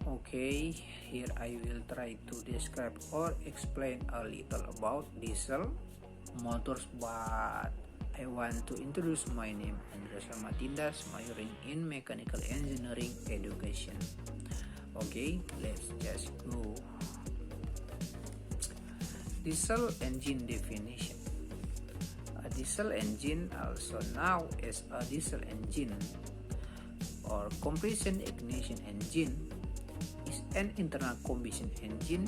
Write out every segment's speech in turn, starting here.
Okay, here I will try to describe or explain a little about diesel motors, but I want to introduce my name Andreseer Matindas, majoring in mechanical engineering education. Okay, let's just go. Diesel engine definition. A diesel engine, also known as a diesel engine or compression ignition engine, is an internal combustion engine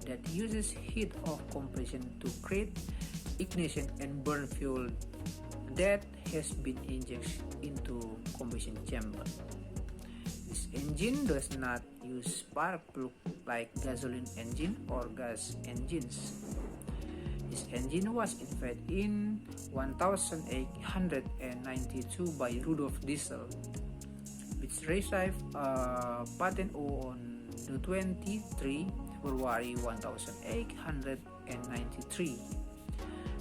that uses heat of compression to create ignition and burn fuel that has been injected into combustion chamber. This engine does not use spark plug like gasoline engine or gas engines. This engine was invented in 1892 by Rudolf Diesel, which received a patent on the 23 February 1893.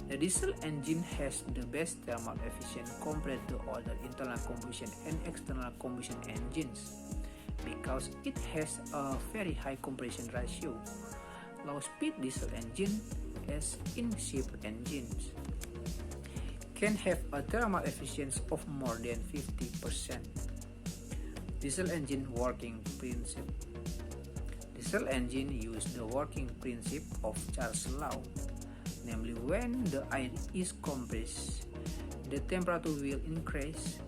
The diesel engine has the best thermal efficiency compared to other internal combustion and external combustion engines because it has a very high compression ratio. Low-speed diesel engine, as in ship engines, can have a thermal efficiency of more than 50%. Diesel engine working principle. Diesel engine use the working principle of Charles' law, namely when the air is compressed, the temperature will increase.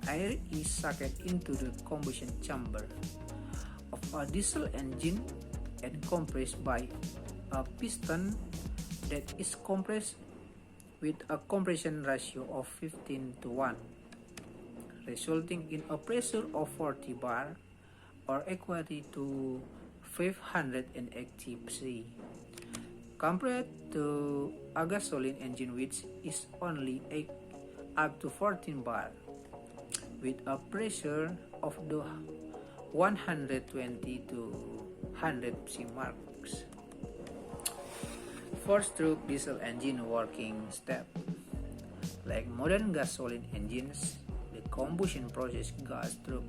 Air is sucked into the combustion chamber of a diesel engine and compressed by a piston that is compressed with a compression ratio of 15:1, resulting in a pressure of 40 bar or equal to 580 psi, compared to a gasoline engine which is only up to 14 bar with a pressure of the 120 to 100 psi marks. Four-stroke diesel engine working step. Like modern gasoline engines, the combustion process goes through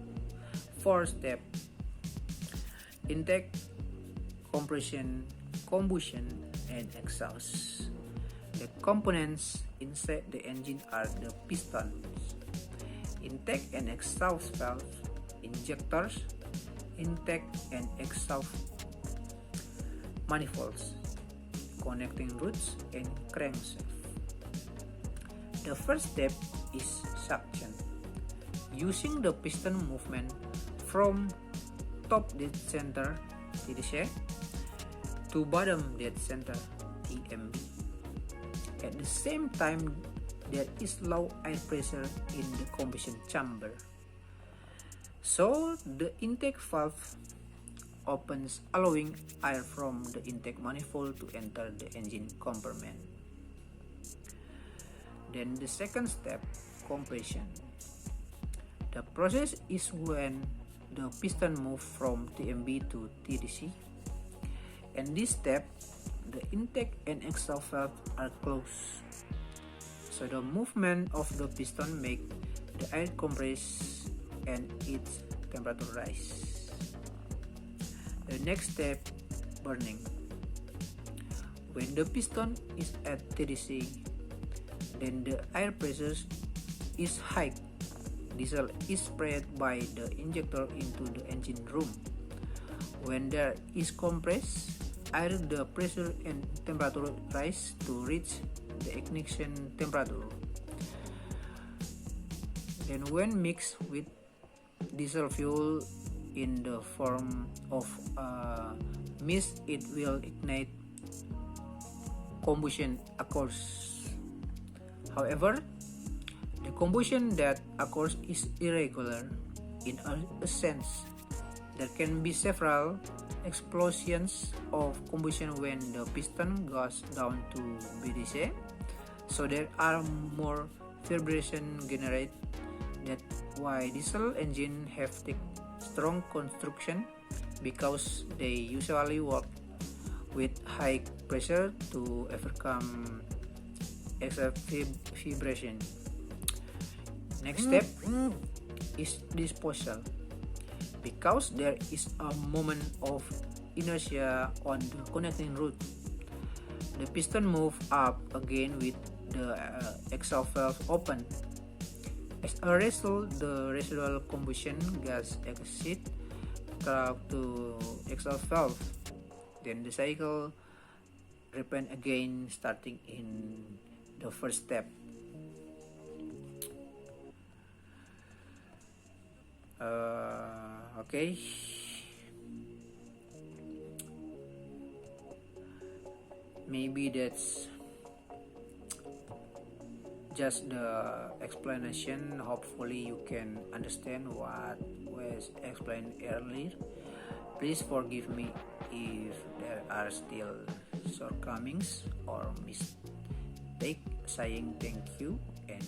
4 steps: intake, compression, combustion, and exhaust. The components inside the engine are the pistons, intake and exhaust valves, injectors, intake and exhaust manifolds, connecting rods, and crankshaft. The first step is suction, using the piston movement from top dead center (TDC) to bottom dead center (TMB). At the same time, there is low air pressure in the combustion chamber, so the intake valve opens, allowing air from the intake manifold to enter the engine compartment. Then the second step, compression. The process is when the piston moves from TMB to TDC. In this step, the intake and exhaust valves are closed, so the movement of the piston makes the air compress and its temperature rise. The next step, burning. When the piston is at TDC, then the air pressure is high. Diesel is sprayed by the injector into the engine room. When there is compressed air, the pressure and temperature rise to reach the ignition temperature. Then when mixed with diesel fuel in the form of mist, it will ignite. Combustion occurs. However, the combustion that occurs is irregular in a sense. There can be several explosions of combustion when the piston goes down to BDC, so there are more vibration generated. That's why diesel engines have strong construction, because they usually work with high pressure to overcome excess vibration. Next step is disposal. because there is a moment of inertia on the connecting route. The piston moves up again with the exhaust valve open. As a result, the residual combustion gas exits through to exhaust valve. Then the cycle repeats again, starting in the first step. Okay. Maybe that's just the explanation. Hopefully you can understand what was explained earlier. Please forgive me if there are still shortcomings or mistake. Saying thank you and